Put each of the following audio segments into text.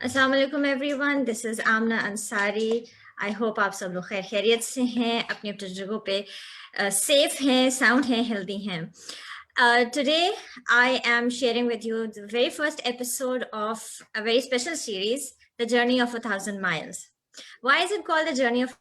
अस्सलाम वालेकुम everyone, this is Amna Ansari. I hope आप सब लोग खैर खैरियत से हैं, अपनी अपनी जगहों पे सेफ हैं, साउंड हैं, हेल्दी हैं। Today I am sharing with you the very first episode of a very special series, The Journey of 1,000 Miles. Why is it called The Journey of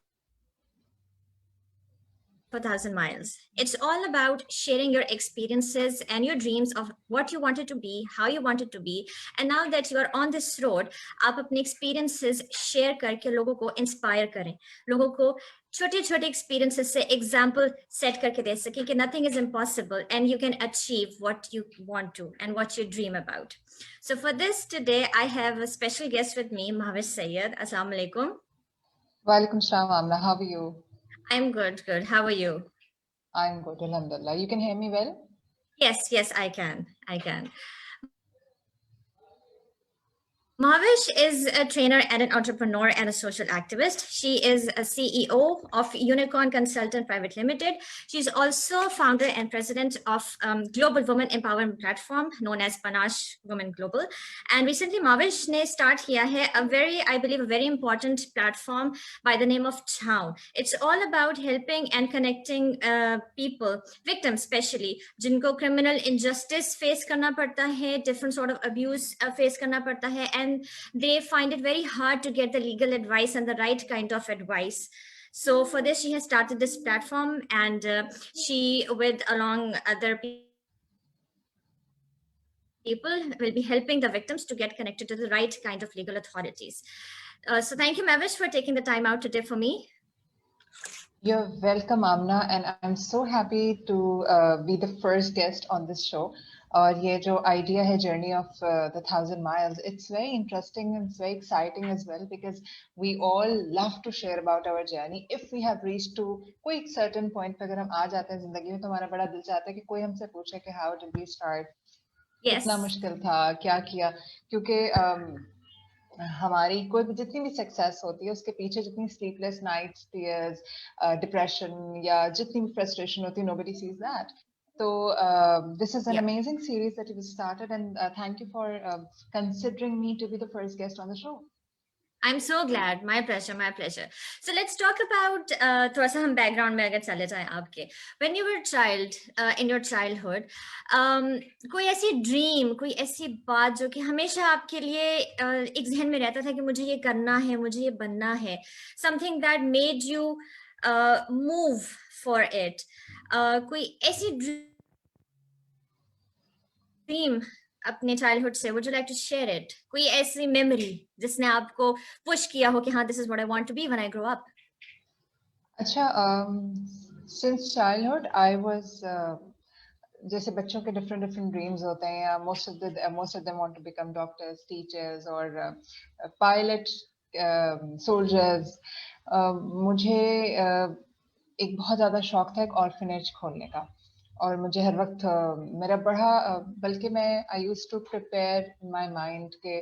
1,000 miles? It's all about sharing your experiences and your dreams of what you wanted to be, how you wanted to be. And now that you are on this road, आप अपने experiences share करके लोगों को inspire करें, लोगों को छोटे छोटे experiences से example set करके दे सकें कि nothing is impossible and you can achieve what you want to and what you dream about. So for this today, I have a special guest with me, Mahavish Sayyed. Assalamu alaikum. Walaikum salam, Amna. How are you? I'm good. How are you? I'm good, alhamdulillah. You can hear me well? Yes, I can. Mavish is a trainer and an entrepreneur and a social activist. She is a CEO of Unicorn Consultant Private Limited. She's also founder and president of Global Women Empowerment Platform known as Panache Women Global. And recently, Mavish ne start kiya hai I believe, a very important platform by the name of Chao. It's all about helping and connecting people, victims especially, जिनको criminal injustice face करना पड़ता है, different sort of abuse face करना पड़ता है, and they find it very hard to get the legal advice and the right kind of advice. So for this, she has started this platform, and she, with along other people, will be helping the victims to get connected to the right kind of legal authorities. So thank you, Mavish, for taking the time out today for me. You're welcome, Amna, and I'm so happy to be the first guest on this show. और ये जो idea है journey of the 1,000 miles, it's very interesting and it's very exciting as well because we all love to share about our journey. If we have reached to कोई certain point पे अगर हम आ जाते हैं जिंदगी में तो हमारा बड़ा दिल चाहता है कि कोई हमसे पूछे कि how did we start, कितना Yes. मुश्किल था, क्या किया, क्योंकि हमारी कोई भी जितनी भी सक्सेस होती है उसके पीछे जितनी स्लीपलेस नाइट्स टीयर्स डिप्रेशन या जितनी भी फ्रस्ट्रेशन होती है nobody sees that. So this is an Yep. amazing series that you've started and thank you for considering me to be the first guest on the show. I'm so glad. My pleasure. So let's talk about थोड़ा सा हम background में अगर चले जाएं आपके. When you were a child, in your childhood, कोई ऐसी dream, कोई ऐसी बात जो कि हमेशा आपके लिए एक जहन में रहता था कि मुझे ये करना है, मुझे ये बनना है. Something that made you move for it. कोई ऐसी ड्रीम अपने चाइल्डहुड से, would you like to share it? कोई ऐसी मेमोरी जिसने आपको पुश किया हो कि हाँ, this is what I want to be when I grow up? अच्छा, since childhood I was जैसे बच्चों के different different dreams होते हैं या most of them want to become doctors, teachers or pilot, soldiers. मुझे एक बहुत ज़्यादा शौक था एक ऑर्फनेज खोलने का और मुझे हर वक्त मेरा बड़ा बल्कि मैं I used to prepare my mind के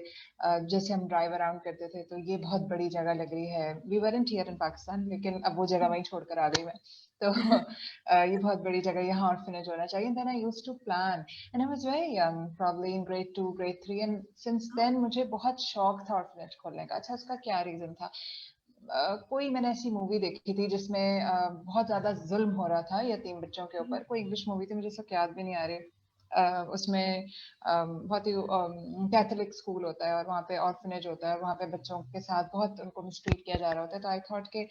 जैसे हम ड्राइव अराउंड करते थे तो ये बहुत बड़ी जगह लग रही है, we weren't here in Pakistan लेकिन अब वो जगह वहीं छोड़कर आ गई मैं तो ये बहुत बड़ी जगह, यहाँ ऑर्फनेज होना चाहिए. Then I used to plan and I was very young, probably in grade 2 grade 3 and since then मुझे बहुत शौक था ऑर्फनेज खोलने का. अच्छा, उसका क्या रीजन था? कोई मैंने ऐसी मूवी देखी थी जिसमें बहुत ज्यादा जुल्म हो रहा था यतीम बच्चों के ऊपर. कोई इंग्लिश मूवी थी, मुझे सब याद भी नहीं आ रही. उसमें बहुत ही कैथोलिक स्कूल होता है और वहाँ पे ऑर्फनेज होता है, वहाँ पे बच्चों के साथ बहुत उनको मिसट्रीट किया जा रहा होता है. तो आई थॉट कि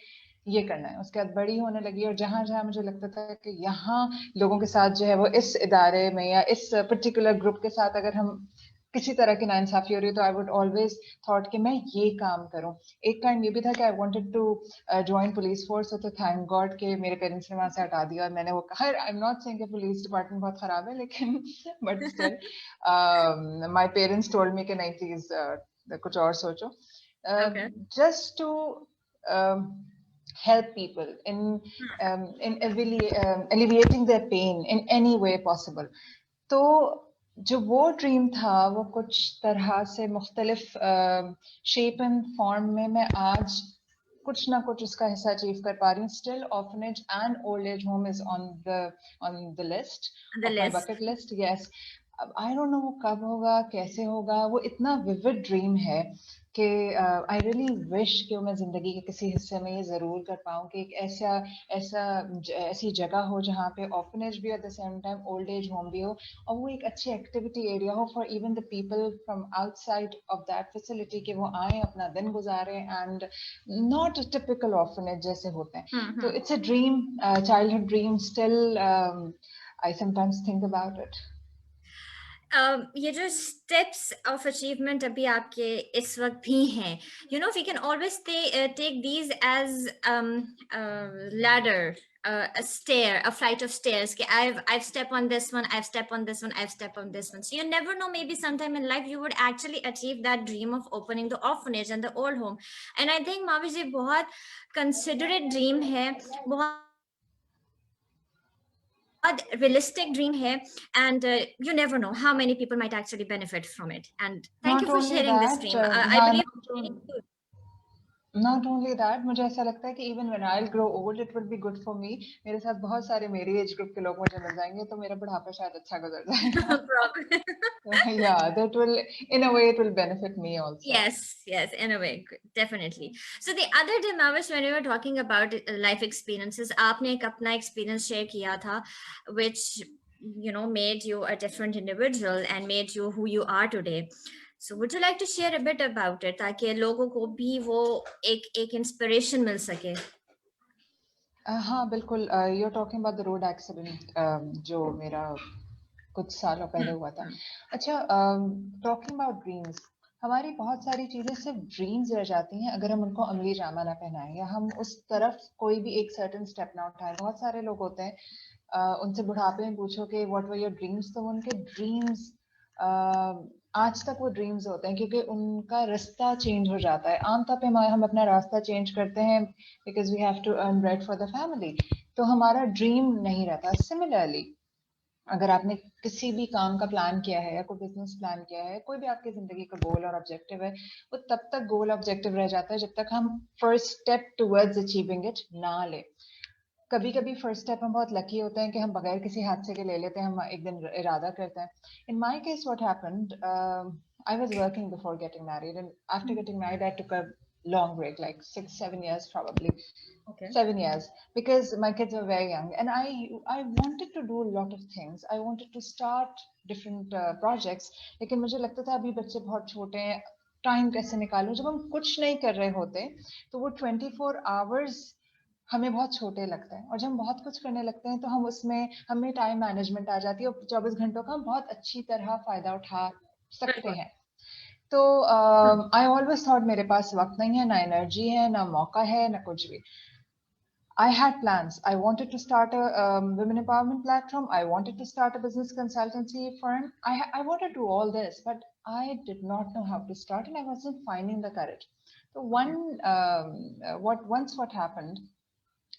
ये करना है. उसके बाद बड़ी होने लगी और जहां जहां मुझे लगता था कि यहाँ लोगों के साथ जो है वो इस इदारे में या इस पर्टिकुलर ग्रुप के साथ अगर हम किसी तरह की नाइंसाफी हो रही है तो आई वुड ऑलवेज थॉट कि मैं ये काम करूं. एक टाइम ये भी था कि I wanted to join police force, तो थैंक गॉड कि मेरे पेरेंट्स ने वहां से हटा दिया और मैंने वो कहा. आई एम नॉट सेइंग कि पुलिस डिपार्टमेंट बहुत खराब है लेकिन but still my parents told me कि नहीं प्लीज कुछ और सोचो. Okay. Just to help people in alleviating their pain in any way possible. तो जो वो ड्रीम था वो कुछ तरह से मुख्तलिफ शेप एंड फॉर्म में मैं आज कुछ ना कुछ उसका हिस्सा अचीव कर पा रही हूँ. Still orphanage and old age home is on the list The of my list. Bucket list. Yes, अब आई डोंट नो वो कब होगा, कैसे होगा, वो इतना विविड ड्रीम है कि आई रियली विश कि मैं जिंदगी के किसी हिस्से में ये जरूर कर पाऊँ कि एक ऐसी जगह हो जहाँ पे ऑर्फनेज भी, at the same time old age home भी हो, और वो एक अच्छी एक्टिविटी एरिया हो for even the people from outside of that facility, कि वो आए अपना दिन गुजारे, एंड नॉट टिपिकल ऑर्फनेज जैसे होते हैं. तो it's a dream, childhood dream still. I sometimes think about it. ये जो स्टेप्स ऑफ अचीवमेंट अभी आपके इस वक्त भी हैं, you know we can always take these as ladder, a stair, a flight of stairs. Okay, I've stepped on this one, I've stepped on this one, I've stepped on this one. So you never know, maybe sometime in life you would actually achieve that dream of opening the orphanage and the old home. And I think Mavish ji बहुत considerate dream है, बहुत realistic dream here, and you never know how many people might actually benefit from it. And thank you Not for only sharing this that, dream. I हाँ, believe not only that, मुझे ऐसा लगता है कि even when I'll grow old, it will be good for me. मेरे साथ बहुत सारे मेरी एज ग्रुप के लोग मुझे मिल जाएंगे, तो मेरा बुढ़ापा शायद अच्छा गुजर जाएगा. problem. Yeah, that will, in a way, it will benefit me also. Yes, in a way, definitely. So the other day, Mavish, when we were talking about life experiences, आपने एक अपना experience share किया था, which made you a different individual and made you who you are today. So would you like to share a bit about it, ताकि लोगों को भी वो एक inspiration मिल सके? हाँ बिल्कुल. You're talking about the road accident, जो मेरा कुछ सालों पहले हुआ था. अच्छा, टॉकिंग अबाउट ड्रीम्स, हमारी बहुत सारी चीजें सिर्फ ड्रीम्स रह जाती हैं अगर हम उनको अमली जामा ना पहनाएं, या हम उस तरफ कोई भी एक सर्टेन स्टेप ना उठाएं. बहुत सारे लोग होते हैं, उनसे बुढ़ापे में पूछो कि व्हाट वर योर ड्रीम्स, तो उनके ड्रीम्स आज तक वो ड्रीम्स होते हैं, क्योंकि उनका रास्ता चेंज हो जाता है. आमतौर पे हम अपना रास्ता चेंज करते हैं because we have to earn bread for the family, तो हमारा ड्रीम नहीं रहता. सिमिलरली, अगर आपने किसी भी काम का प्लान किया है या कोई बिजनेस प्लान किया है, कोई भी आपकी जिंदगी का गोल और ऑब्जेक्टिव है, वो तब तक गोल ऑब्जेक्टिव रह जाता है जब तक हम first step towards achieving it ना ले. कभी कभी फर्स्ट स्टेप हम बहुत लकी होते हैं कि हम बगैर किसी हादसे के ले लेते हैं, हम एक दिन इरादा करते हैं. In my case what happened, I was working before getting married, and after getting married I took a long break, like 6-7 years probably. Okay. 7 years, because my kids were very young, and I wanted to do a lot of things. I wanted to start different projects, लेकिन मुझे लगता था अभी बच्चे बहुत छोटे हैं, time कैसे निकालूं. जब हम कुछ नहीं कर रहे होते तो वो 24 hours हमें बहुत छोटे लगते हैं, और जब हम बहुत कुछ करने लगते हैं तो हम उसमें हमें टाइम मैनेजमेंट आ जाती है, और 24 घंटों का हम बहुत अच्छी तरह फायदा उठा सकते बिल्कुल. हैं. तो आई ऑलवेज थॉट मेरे पास वक्त नहीं है, ना एनर्जी है, ना मौका है, ना कुछ भी. I had plans. I wanted to start a women empowerment platform. I wanted to start a business consultancy firm. I wanted to do all this, but I did not know how to start, and I wasn't finding the courage. So what happened,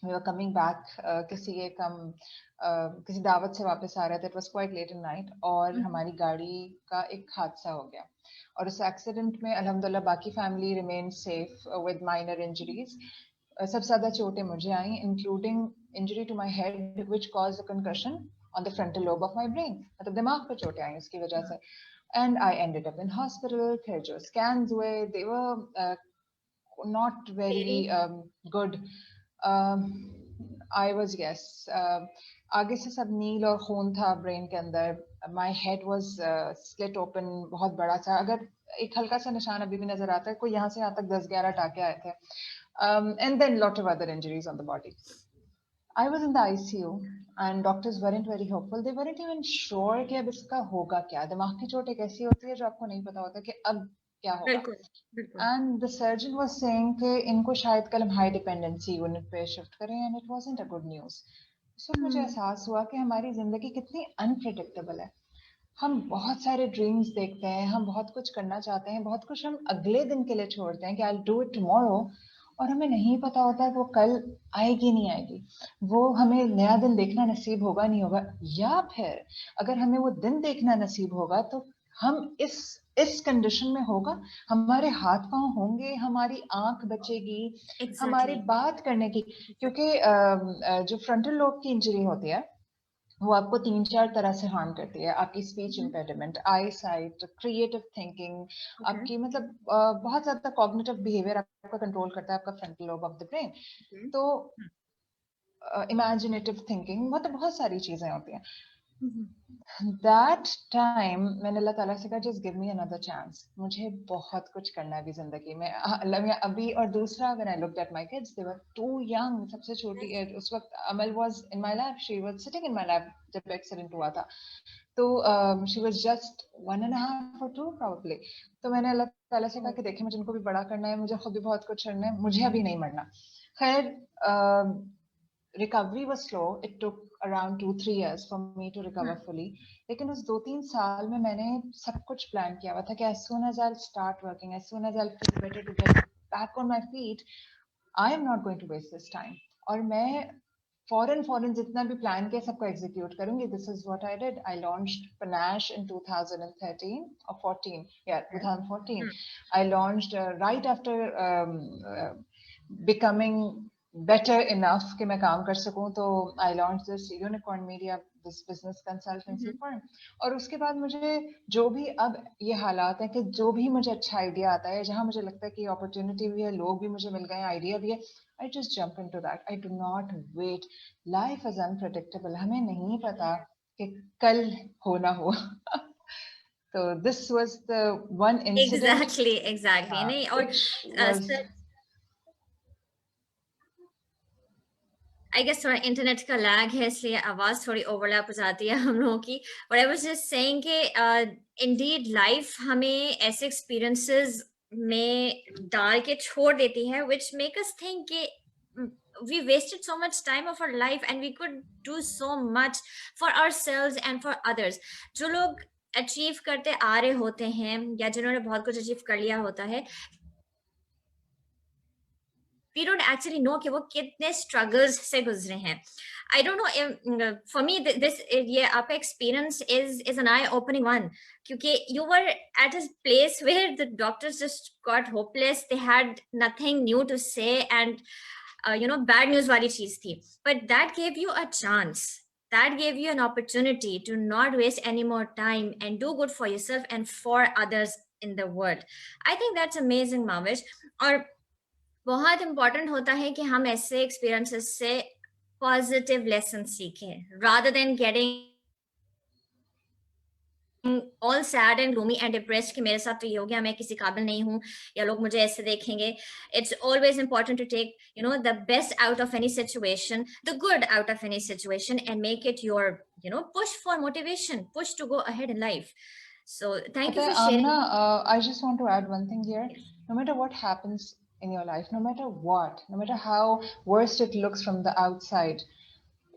we were coming back, किसी दावत से वापस आ रहे थे. It was quite late in night, और हमारी गाड़ी का एक हादसा हो गया, और उस एक्सीडेंट में अल्हम्दुलिल्लाह बाकी family remain safe with minor injuries. सबसे ज्यादा चोटें मुझे आई, including injury to my head which caused a concussion on the frontal lobe of my brain. मतलब दिमाग पे चोटें आई उसकी वजह से, and I ended up in hospital. फिर जो स्कैन्स हुए, दे वर not very Scary. good. I was, yes, आगे से सब नील और खून था ब्रेन के अंदर. My head was split open, बहुत बड़ा सा. अगर एक हल्का सा निशान अभी भी नजर आता है, कोई यहाँ से यहाँ तक 10-11 टाके आए थे. And then lot of other injuries on the body. I was in the ICU, and doctors weren't very hopeful. They weren't even sure कि अब इसका होगा क्या. दिमाग की चोट एक ऐसी होती है जो आपको नहीं पता होता कि अब क्या होगा. बिल्कुल, बिल्कुल. And the surgeon was saying कि इनको शायद कल हम हाई डिपेंडेंसी यूनिट पे शिफ्ट करें, and it wasn't a good news. So मुझे एहसास हुआ कि हमारी जिंदगी कितनी अनप्रिडिक्टेबल है. हम बहुत सारे ड्रीम्स देखते हैं, हम बहुत कुछ करना चाहते हैं, बहुत कुछ हम अगले दिन के लिए छोड़ते हैं कि I'll do it tomorrow, और हमें नहीं पता होता कि वो कल आएगी नहीं आएगी, वो हमें नया दिन देखना नसीब होगा नहीं होगा, या फिर अगर हमें वो दिन देखना नसीब होगा तो हम इस कंडीशन में होगा, हमारे हाथ पांव होंगे, हमारी आंख बचेगी, हमारी Exactly. बात करने की. क्योंकि जो फ्रंटल लोब की इंजरी होती है वो आपको 3-4 तरह से हार्म करती है। आपकी स्पीच इम्पेडिमेंट, आई साइट, क्रिएटिव थिंकिंग, आपकी मतलब बहुत ज्यादा कॉग्निटिव बिहेवियर आपका कंट्रोल करता है, आपका frontal lobe of the brain. तो इमेजिनेटिव थिंकिंग, बहुत सारी चीजें होती हैं। That time मैंने अल्लाह ताला से कहा just give me another chance, मुझे बहुत कुछ करना है अभी जिंदगी में। अभी और दूसरा, when I looked at my kids, they were too young। सबसे छोटी उस वक्त अमल was in my lap, she was sitting in my lap जब एक्सीडेंट हुआ था। तो she was just 1.5 or 2 probably। तो मैंने अल्लाह ताला से कहा कि देखिए मुझे इनको भी बड़ा करना है, मुझे खुद भी बहुत कुछ करना है, मुझे अभी नहीं मरना। खैर recovery was slow, it took around 2-3 years for me to recover fully। लेकिन उस 2-3 साल में मैंने सब कुछ प्लान किया हुआ था कि as soon as I'll start working, as soon as I'll feel better to get back on my feet, I am not going to waste this time। और मैं फॉरन जितना भी प्लान किया सबको एग्जीक्यूट करूंगी। This is what I did। I launched Panache in 2013 or 14, yeah 2014। I launched right after becoming better enough कि मैं काम कर सकूं, तो I launched this unicorn media, this business consultancy firm। और उसके बाद मुझे जो भी अब ये हालात है कि जो भी मुझे अच्छा आइडिया आता है, जहां मुझे लगता है कि अपॉर्चुनिटी भी है, लोग भी मुझे मिल गए, आइडिया भी है, I just jump into that। I do not wait। Life is unpredictable। हमें नहीं पता कि कल हो ना हो। तो this was the one incident Exactly नहीं। और which was आई गेस थोड़ा इंटरनेट का लैग है, इसलिए आवाज थोड़ी ओवरलैप हो जाती है हम लोगों की। But I was just saying कि इंडीड लाइफ हमें ऐसे एक्सपीरियंसेस में डाल के छोड़ देती है व्हिच मेक अस थिंक कि we wasted so much time of our life and we could do so much for ourselves and for others। जो लोग अचीव करते आ रहे होते हैं या जिन्होंने बहुत कुछ अचीव कर लिया होता है, we don't actually know कि वो कितने struggles से गुजरे हैं। I don't know, for me this ये आपका experience is an eye opening one, क्योंकि you were at a place where the doctors just got hopeless, they had nothing new to say and bad news वाली चीज थी, but that gave you a chance, that gave you an opportunity to not waste any more time and do good for yourself and for others in the world। I think that's amazing, Mavish। और बहुत important होता है कि हम ऐसे experiences से positive lesson सीखें rather than getting all sad and gloomy and depressed कि मेरे साथ तो ये हो गया, मैं किसी काबिल नहीं हूँ या लोग मुझे ऐसे देखेंगे। It's always important to take the best out of any situation, the good out of any situation and make it your push for motivation, push to go ahead in life। So thank you for sharing। Amna, I just want to add one thing here। No matter what happens in your life, no matter what, no matter how worst it looks from the outside,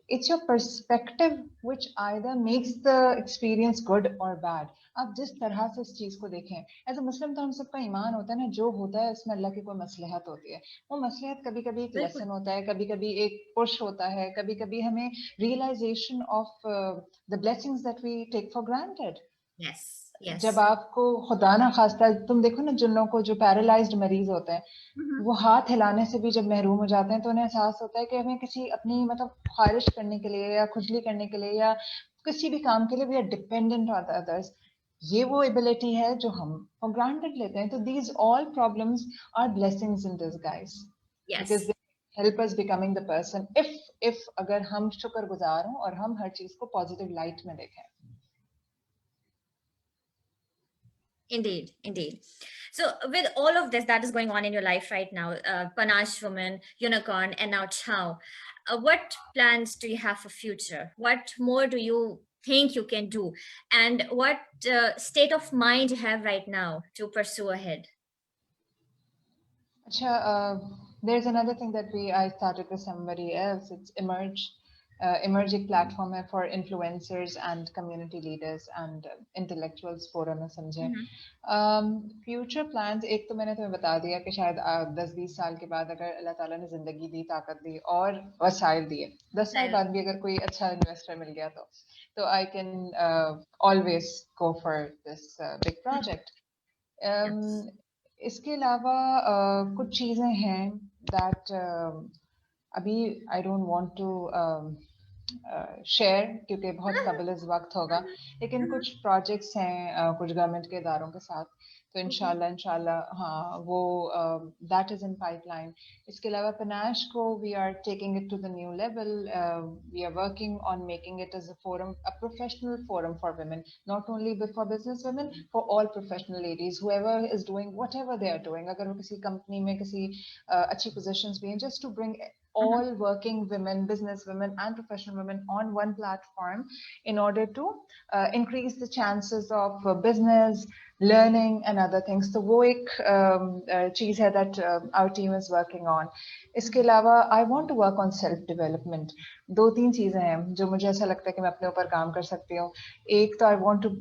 it's your perspective which either makes the experience good or bad। आप जिस तरह से इस चीज को देखें, as a मुस्लिम तो हम सबका ईमान होता है ना, जो होता है उसमें अल्लाह की कोई मसलहत होती है। वो मसलहत कभी कभी एक लेसन होता है, कभी कभी एक पुश होता है, कभी कभी हमें realisation of the blessings that we take for granted. yes yes जब आपको खुदा ना खास्ता, तुम देखो ना जिन लोगों को, जो पैरालाइज्ड मरीज होते हैं, वो हाथ हिलाने से भी जब महरूम हो जाते हैं तो उन्हें एहसास होता है कि हमें किसी अपनी मतलब खारिश करने के लिए या खुजली करने के लिए या किसी भी काम के लिए we are dependent on others. ये वो एबिलिटी है जो हम फॉर ग्रांटेड लेते हैं। तो these all problems are blessings in disguise yes because they help us becoming the person, if अगर हम शुक्रगुजार हों और हम हर चीज को पॉजिटिव लाइट में देखें। Indeed। So with all of this that is going on in your life right now, Panache Woman, Unicorn, and now Chow, what plans do you have for future? What more do you think you can do? And what state of mind you have right now to pursue ahead? There's another thing that I started with somebody else। It's Emerge। Emerging platform है for influencers and community leaders and intellectuals forum है समझे। Future plans, एक तो मैंने तुम्हें बता दिया कि शायद 10-20 साल के बाद अगर अल्लाह ताला ने जिंदगी दी, ताकत दी और वसाइल दिए, 10 साल बाद भी अगर कोई अच्छा इन्वेस्टर मिल गया तो I can always go for this big project। इसके अलावा कुछ चीजें हैं that अभी I don't want to share, क्योंकि बहुत कबल इस वक्त होगा, लेकिन कुछ प्रोजेक्ट्स हैं कुछ गवर्नमेंट के इदारों के साथ, तो इंशाल्लाह हाँ वो दैट इज इन पाइपलाइन। इसके अलावा पनाश को we are taking it to the new level, we are working on making it as a forum, a professional forum for women, not only for business women, for all professional ladies, whoever is doing whatever they are doing, अगर वो किसी company में किसी अच्छी positions भी हैं, just to bring all working women, business women and professional women on one platform in order to increase the chances of business, learning and other things. तो वो एक चीज है that our team is working on. इसके अलावा I want to work on self development. दो तीन चीजें हैं जो मुझे ऐसा लगता है कि मैं अपने ऊपर काम कर सकती हूँ। एक तो I want to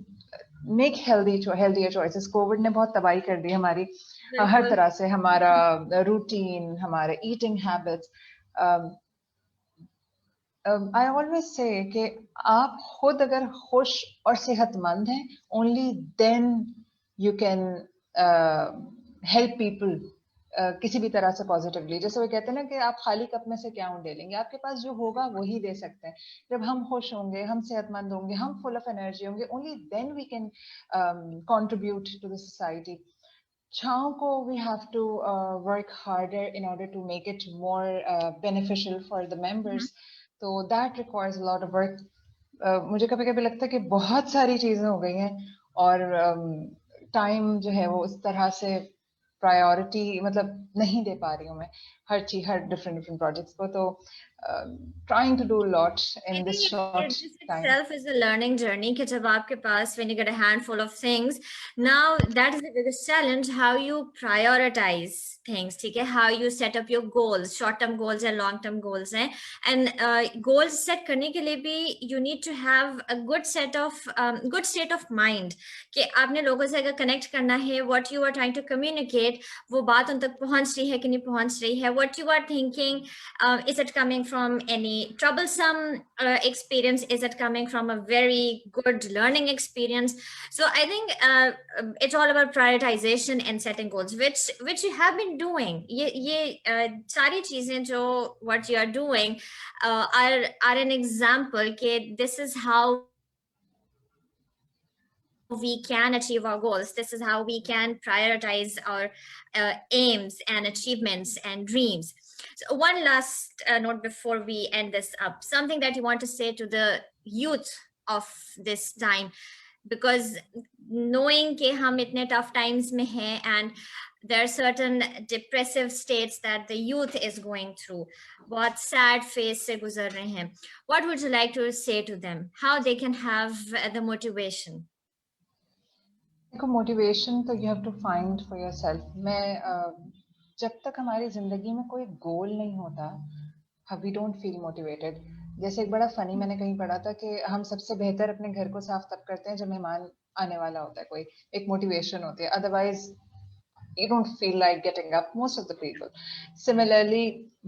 make healthier choices. Covid ने बहुत तबाही कर दी हमारी हर तरह से, हमारा रूटीन, हमारे eating habits. I always say कि आप खुद अगर खुश और सेहतमंद हैं, only then you can help people किसी भी तरह से पॉजिटिवली। जैसे वो कहते हैं ना कि आप खाली कप में से क्या ऊँट लेंगे, आपके पास जो होगा वही दे सकते हैं। जब हम खुश होंगे, हम सेहतमंद होंगे, हम फुल ऑफ एनर्जी होंगे, only then we can contribute to the society. छाँव को we have to work harder in order to make it more beneficial for the members. तो that requires a lot of work. मुझे कभी-कभी लगता है कि बहुत सारी चीजें हो गई हैं और टाइम जो है वो उस तरह से प्रायोरिटी मतलब नहीं दे पा रही हूँ मैं हर चीज, हर डिफरेंट प्रोजेक्ट्स को। तो trying to do a lot I in this think short this time. itself is a learning journey. कि जब आपके पास, when you get a handful of things, now that is the biggest challenge, how you prioritize things, ठीक है? How you set up your goals, short-term goals and long-term goals हैं, and goals set करने के लिए भी you need to have a good state of mind कि आपने लोगों से अगर connect करना है, what you are trying to communicate, वो बात उन तक पहुंच रही है कि नहीं पहुंच रही है, what you are thinking, is it coming from any troublesome experience, is it coming from a very good learning experience? So I think it's all about prioritization and setting goals, which you have been doing. ये सारी चीजें जो what you are doing are an example कि this is how we can achieve our goals. This is how we can prioritize our aims and achievements and dreams. So one last note before we end this up, something that you want to say to the youth of this time, because knowing कि हम इतने tough times में हैं and there are certain depressive states that the youth is going through, बहुत sad phase से गुजर रहे हैं, what would you like to say to them, how they can have the motivation? देखो, मोटिवेशन तो you have to find for yourself. मैं जब तक हमारी जिंदगी में कोई गोल नहीं होता, वी डोंट फील मोटिवेटेड। जैसे एक बड़ा फनी मैंने कहीं पढ़ा था कि हम सबसे बेहतर अपने घर को साफ तब करते हैं जब मेहमान आने वाला होता है, कोई एक मोटिवेशन होती है, otherwise you don't feel like getting up, most of the people. Similarly,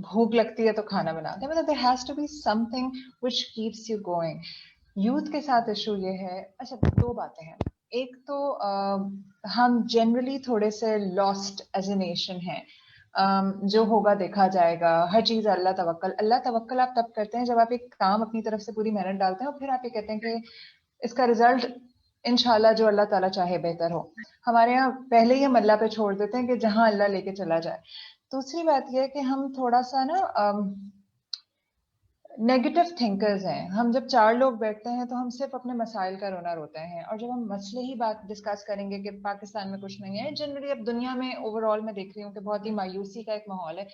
भूख लगती है तो खाना बनाते हैं, मतलब there has to be something which keeps you going. Youth के साथ इशू ये है, अच्छा दो बातें हैं। एक तो हम जनरली थोड़े से लॉस्ट एज ए नेशन हैं। जो होगा देखा जाएगा, हर चीज अल्लाह तवक्कल आप तब करते हैं जब आप एक काम अपनी तरफ से पूरी मेहनत डालते हैं और फिर आप ये कहते हैं कि इसका रिजल्ट इंशाल्लाह जो अल्लाह ताला चाहे बेहतर हो। हमारे यहाँ पहले ही हम अल्लाह पे छोड़ देते हैं कि जहां अल्लाह लेके चला जाए। दूसरी बात यह है कि हम थोड़ा सा ना नेगेटिव थिंकर्स हैं। हम जब चार लोग बैठते हैं तो हम सिर्फ अपने मसाइल का रोना रोते हैं, और जब हम मसले ही बात डिस्कस करेंगे कि पाकिस्तान में कुछ नहीं है, जनरली अब दुनिया में ओवरऑल मैं देख रही हूँ कि बहुत ही मायूसी का एक माहौल है,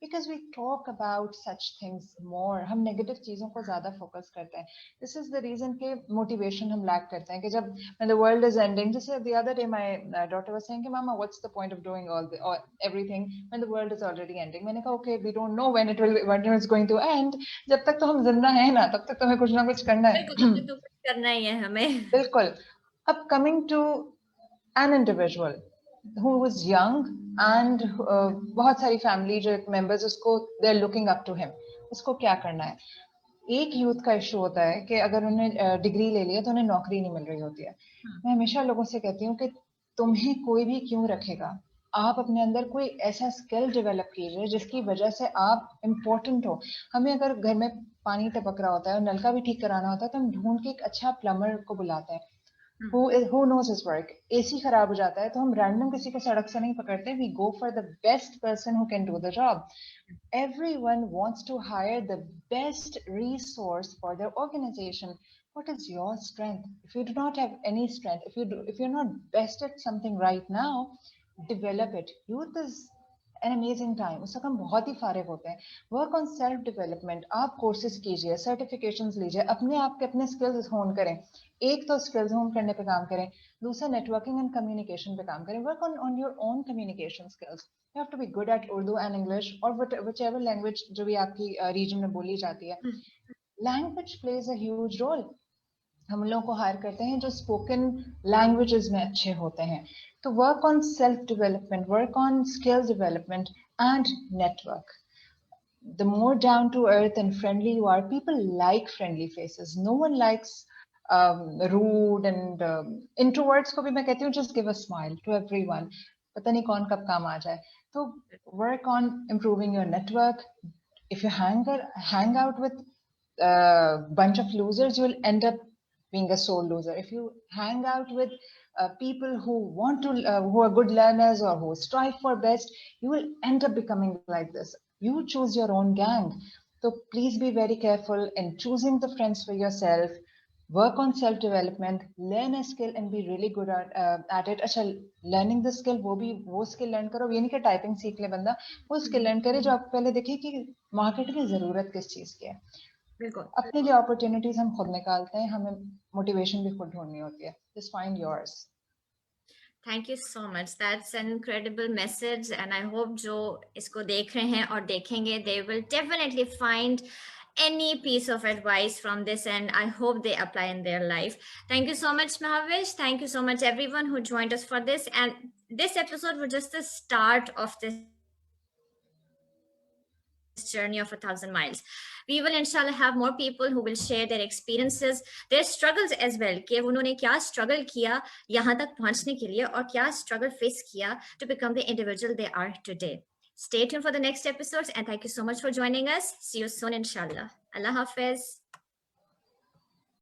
because we talk about such things more. हम नेगेटिव चीजों को ज्यादा फोकस करते हैं। दिस इज द रीजन के मोटिवेशन हम लैक करते हैं कि जब when the world is ending, जैसे the other day my daughter was saying कि mama what's the point of doing everything when the world is already ending? मैंने कहा okay, we don't know when it's going to end. जब तक तो हम जिंदा हैं ना, तब तक तो हमें कुछ ना कुछ करना है। बिल्कुल, तो कुछ करना ही है हमें। बिल्कुल। अब coming to an individual who was young and बहुत सारी फैमिली जो मेंबर्स उसको they are looking up to him, उसको क्या करना है? एक यूथ का इशू होता है कि अगर उन्हें डिग्री ले लिया तो उन्हें नौकरी नहीं मिल रही होती है। मैं हमेशा लोगों से कहती हूँ कि तुम्हें कोई भी क्यों रखेगा, आप अपने अंदर कोई ऐसा स्किल डेवलप कीजिए जिसकी वजह से आप इम्पोर्टेंट हो। हमें अगर घर में पानी टपक रहा होता है और नलका भी ठीक कराना होता है तो हम ढूंढ के एक अच्छा प्लम्बर को बुलाते हैं who knows his work. AC खराब हो जाता है तो हम रैंडम किसी को सड़क से नहीं पकड़ते, we go for the best person who can do the job. Everyone wants to hire the best resource for their organization. What is your strength? If you do not have any strength, if you're not best at something right now, develop it. Youth is an amazing time. उस वक्त हम बहुत ही फारिग होते हैं. Work on self development. आप courses कीजिए, certifications लीजिए, अपने आप के अपने skills hone करें. एक तो skills hone करने पे काम करें, दूसरा networking and communication पे काम करें. Work on your own communication skills. You have to be good at Urdu and English or whichever language जो भी आपकी region में बोली जाती है. Language plays a huge role. हम लोगों को हायर करते हैं जो स्पोकन लैंग्वेजेस में अच्छे होते हैं. तो work on self development, work on skill development and network. The more down to earth and friendly you are, people like friendly faces. No one likes rude and introverts को भी मैं कहती हूँ just give a smile to everyone. पता नहीं कौन कब काम आ जाए. तो work on improving your network. If you hang out with a bunch of losers, you will end up being a sole loser. If you hang out with people who are good learners or who strive for best, you will end up becoming like this. You choose your own gang. So please be very careful in choosing the friends for yourself. Work on self development, learn a skill and be really good at it. अच्छा, learning the skill, वो skill learn करो. ये नहीं कि typing सीख ले बंदा, वो skill learn करे जो आप पहले देखिए कि market में ज़रूरत किस चीज़ की है. बिल्कुल. अपने लिए opportunities हम खुद निकालते हैं, हमें motivation भी खुद ढूंढनी होती है. Just find yours. Thank you so much. That's an incredible message, and I hope जो इसको देख रहे हैं और देखेंगे, they will definitely find any piece of advice from this, and I hope they apply in their life. Thank you so much, Mahavish. Thank you so much, everyone who joined us for this. And this episode was just the start of this journey of 1,000 miles. We will inshallah have more people who will share their experiences, their struggles as well, कि उन्होंने क्या struggle किया यहाँ तक पहुँचने के लिए और क्या struggle face किया to become the individual they are today. Stay tuned for the next episodes and thank you so much for joining us. See you soon inshallah. Allah Hafiz.